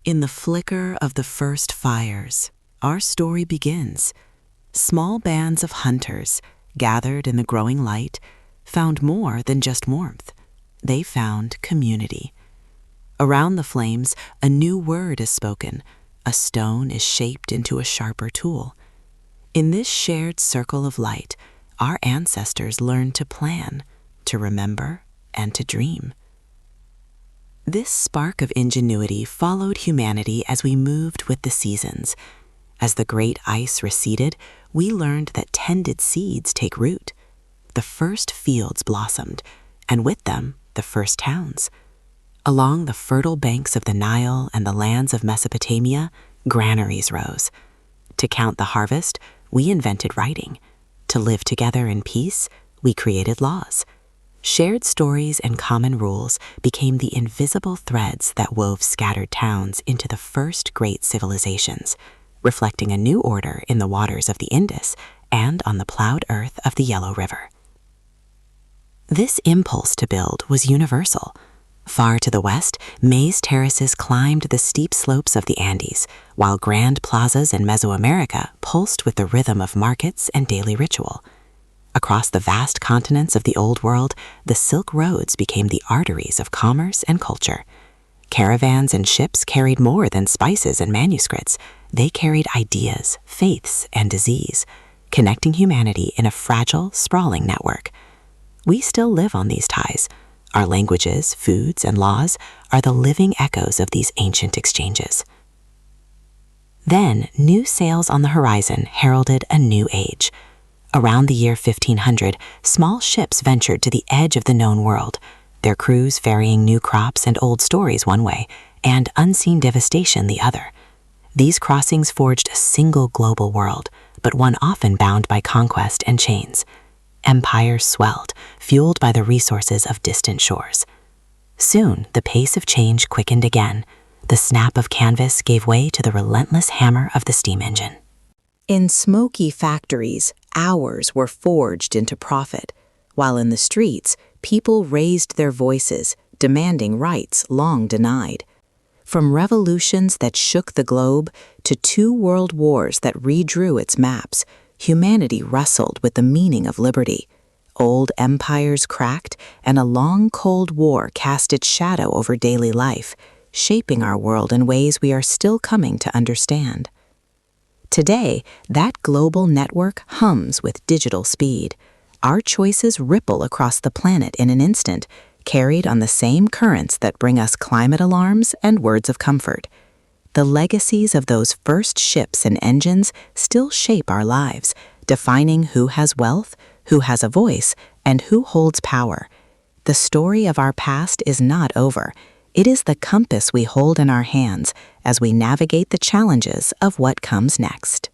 In the flicker of the first fires, our story begins. Small bands of hunters, gathered in the growing light, found more than just warmth. They found community. Around the flames, a new word is spoken. A stone is shaped into a sharper tool. In this shared circle of light, our ancestors learned to plan, to remember, and to dream. This spark of ingenuity followed humanity as we moved with the seasons. As the great ice receded, we learned that tended seeds take root. The first fields blossomed, and with them, the first towns. Along the fertile banks of the Nile and the lands of Mesopotamia, granaries rose. To count the harvest, we invented writing. To live together in peace, we created laws. Shared stories and common rules became the invisible threads that wove scattered towns into the first great civilizations, reflecting a new order in the waters of the Indus and on the plowed earth of the Yellow River. This impulse to build was universal. Far to the west, maize terraces climbed the steep slopes of the Andes, while grand plazas in Mesoamerica pulsed with the rhythm of markets and daily ritual. Across the vast continents of the Old World, the Silk Roads became the arteries of commerce and culture. Caravans and ships carried more than spices and manuscripts. They carried ideas, faiths, and disease, connecting humanity in a fragile, sprawling network. We still live on these ties. Our languages, foods, and laws are the living echoes of these ancient exchanges. Then, new sails on the horizon heralded a new age. Around the year 1500, small ships ventured to the edge of the known world, their crews ferrying new crops and old stories one way, and unseen devastation the other. These crossings forged a single global world, but one often bound by conquest and chains. Empires swelled, fueled by the resources of distant shores. Soon, the pace of change quickened again. The snap of canvas gave way to the relentless hammer of the steam engine. In smoky factories, hours were forged into profit, while in the streets, people raised their voices, demanding rights long denied. From revolutions that shook the globe to 2 world wars that redrew its maps, humanity wrestled with the meaning of liberty. Old empires cracked, and a long Cold War cast its shadow over daily life, shaping our world in ways we are still coming to understand. Today, that global network hums with digital speed. Our choices ripple across the planet in an instant, carried on the same currents that bring us climate alarms and words of comfort. The legacies of those first ships and engines still shape our lives, defining who has wealth, who has a voice, and who holds power. The story of our past is not over. It is the compass we hold in our hands as we navigate the challenges of what comes next.